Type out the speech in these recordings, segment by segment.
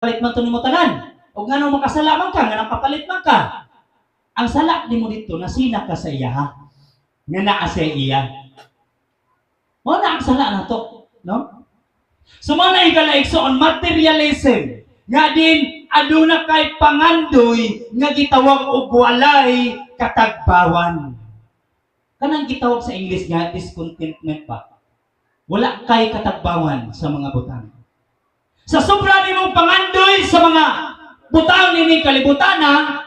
palit man to nimo tanan. O nga nung makasala man ka, nga nakapalit man ka. Ang sala ni mo dito, nasina ka sa iya, ha? Nga naa sa iya. Mo na ang sala na to, no? So mo na igalaigsoon, materialism. Nga din, aduna kay pangandoy, nga gitawag og walay katagbawan. Kanang gitawag sa English nga, discontentment ba? Wala kay katagbawan sa mga butang. Sa sobra nimong pangandoy sa mga butang nining kalibutana,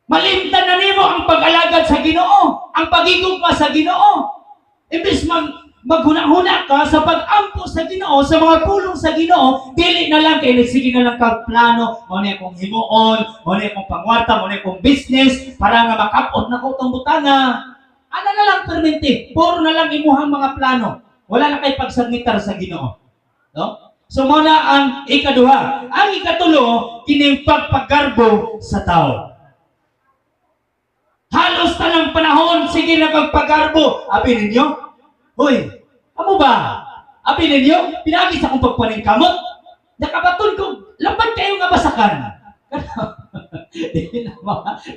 malimtan na nimo ang pag-alagad sa Ginoo, ang pagigugma sa Ginoo. Imbis maghuna-huna ka sa pag-ampo sa Ginoo, sa mga pulong sa Ginoo, dili na lang kay sige na lang ka plano, mo na akong himuon, mo na akong pangwarta, mo na akong business para nga makapot na ko tong butanga. Ano na lang permente, puro na lang imuhang mga plano. Wala na kay pagsagmitar sa Ginoo. No? So muna ang ikaduha. Ang ikatulo, kining pagpagarbo sa tao. Halos tanang panahon, sige na pagpagarbo. Abi ninyo? Hoy, amo ba? Abi ninyo, pinagis akong pagpaningkamot. Nakabaton ko, laban kayo nga basakan.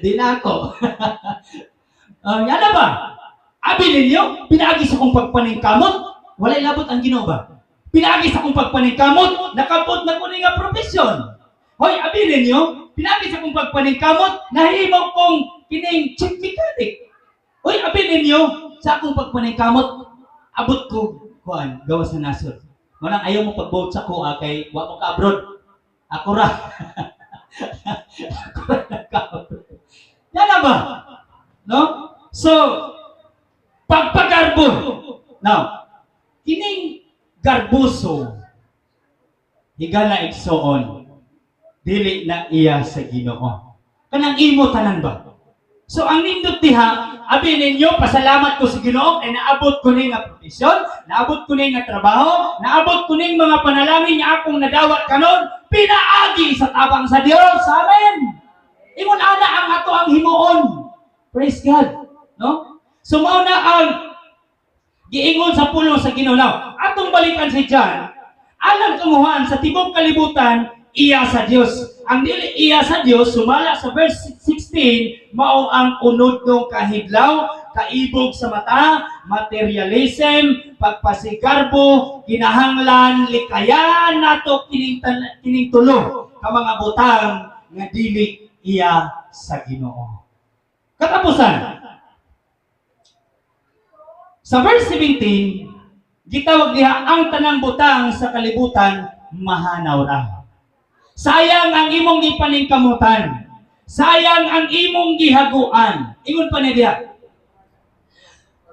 Di na ako. Yan ba? Abi ninyo, pinagis akong pagpaningkamot. Walay labot ang Ginoo ba? Pinagis akong pagpaningkamot, nakabot na ko nga profesyon. Hoy, abi ninyo, pinagis akong pagpaningkamot, nahimaw kong kining chief mechanic. Hoy, abi ninyo, sa akong pagpaningkamot, abot ko, kuan, gawas na nasod. Manang ayaw mo pag-vote sa ko, kay wa mo ka-abroad. Ako ra. Ako ra nagka-abroad. Yan na ba? No? So, pagpagarbo. Now, kining garbuso, higala igsoon, dili na iya sa Ginoo. Kanang imo tanan ba? So ang nindot diha, abi ninyo, pasalamat ko sa Ginoo kay naabot ko ning nga profesyon, naabot ko ning nga trabaho, naabot ko ning mga panalangin nga akong nadawat kanon, pinaagi sa tabang sa Dios. Amen. Ingon ana ang ato ang himuon. Praise God. No? So mao na ang giingon sa pulong sa Ginoo. Now, atong balikan si John, alang kumuhan sa tibok kalibutan, iya sa Dios. Ang dili iya sa Dios, sumala sa verse 16, mao ang unod ng kahidlaw, kaibog sa mata, materialism, pagpasigarbo, kinahanglan, likayan nato kining tulo ka mga butang nga dili iya sa Ginoo. Katapusan, sa verse 17, gitawag diha ang tanang butang sa kalibutan mahanaw ra. Sayang ang imong gipaningkamutan. Sayang ang imong gihaguan. Ingon pa ni diha.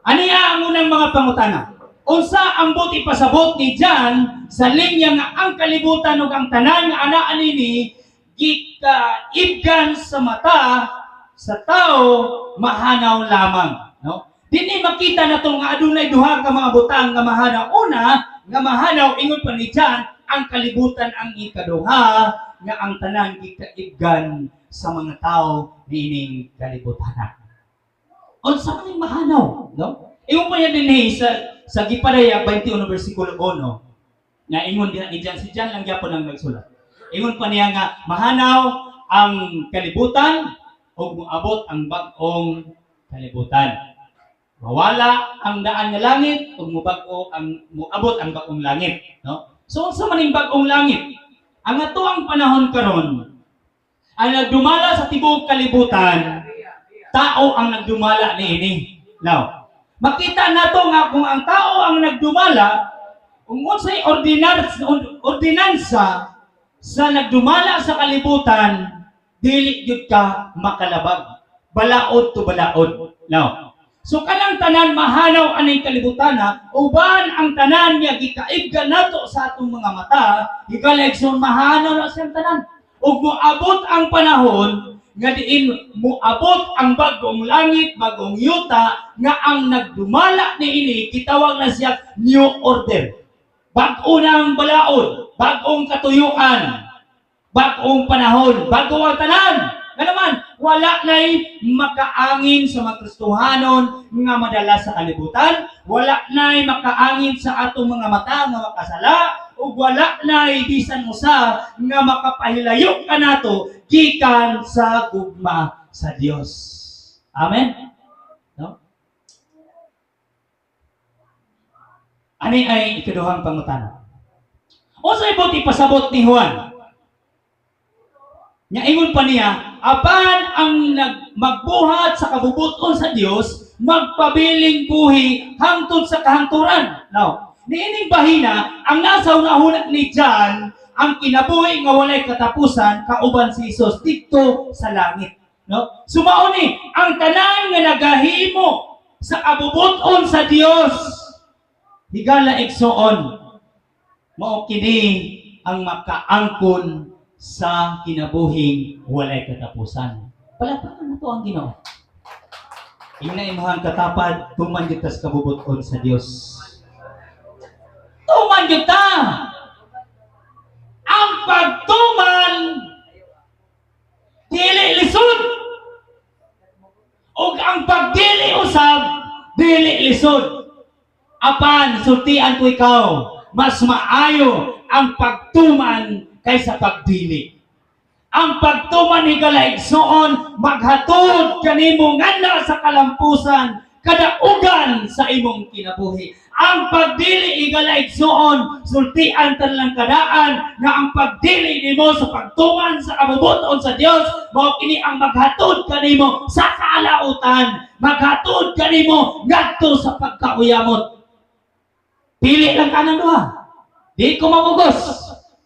Aniya ang unang mga pangutana. Unsa ang buti pasabot ni John sa linya nga ang kalibutan ug ang tanan nga anaa nini gikaibgan sa mata sa tao mahanaw lamang, no? Dili makita na itong nga adunay duha ka mga butang nga mahanaw. Una, nga mahanaw, ingon pa ni John, ang kalibutan ang ikaduha, nga ang tanan gikaibgan sa mga tao nining kalibutan. Unsa man ning mahanaw, no? Ingon pa niya din sa Gipadaya 21 versikulo 1, nga ingon din ni John, si John lang gyapon ang nagsulat. Ingon pa niya nga mahanaw ang kalibutan ug moabot ang bag-ong kalibutan. Mawala ang daan nga langit ug muabot ang bag-ong langit, no? So unsa man ning bag-ong langit? Ang atoang panahon karon ang nagdumala sa tibuok kalibutan, tao ang nagdumala niini. Now, makita nato nga kung ang tao ang nagdumala, kung unsay ordinansa sa nagdumala sa kalibutan, dili gyud ka makalabag. Balaod to balaod. Now, so kanang tanan mahanaw aning kalibutana, uban ang tanan niya gikaibgan nato sa atong mga mata, ikalegson mahanaw na siyang tanan. Ug moabot ang panahon nga diin moabot ang bagong langit, bagong yuta nga ang nagdumala niini gitawag na siya new order. Bag-o nang balaod, bagong katuyuan, bagong panahon, bago ang tanan. Nga naman, wala na'y makaangin sa mga Kristohanon nga madala sa kalibutan, wala na'y makaangin sa atong mga mata nga makasala, ug wala na'y bisan usa nga makapahilayo kanato gikan sa gugma sa Dios. Amen. No? Ani ay ikaduhang pangutana. Unsay buti pasabot ni Juan? Nya ingon pa niya, apan ang magbuhat sa kabubuton sa Dios, magpabiling buhi hangtod sa kahangturan. Now, niining bahina, ang nasa unahuna ni John, ang kinabuhi nga walay katapusan, kauban si Jesus dito sa langit. No? Sumao ni, ang tanan nga nagahimo sa kabubuton sa Dios, higala igsoon, mao kini ang makaangkon sa kinabuhing walay katapusan. Palakpakan na to ang Ginoo. Ina imuhang katapad, tuman kita sa kabubuton sa Dios. Tuman kita! Ang pagtuman, dili lisod. O ang pagdili usab, dili lisod. Apan, sultian ko ikaw, mas maayo ang pagtuman kaysa pagdili. Ang pagtuman higalaigsoon, maghatod kanimo ngana sa kalampusan, kadaugan sa imong kinabuhi. Ang pagdili higalaigsoon, sultian tanlang kadaan nga ang pagdili nimo sa pagtuman sa kabubuton sa Dios, mao kini ang maghatod kanimo sa kalautan, maghatod kanimo ngadto sa pagkauyamot. Pili lang ka ng duha. Di ko mamugos.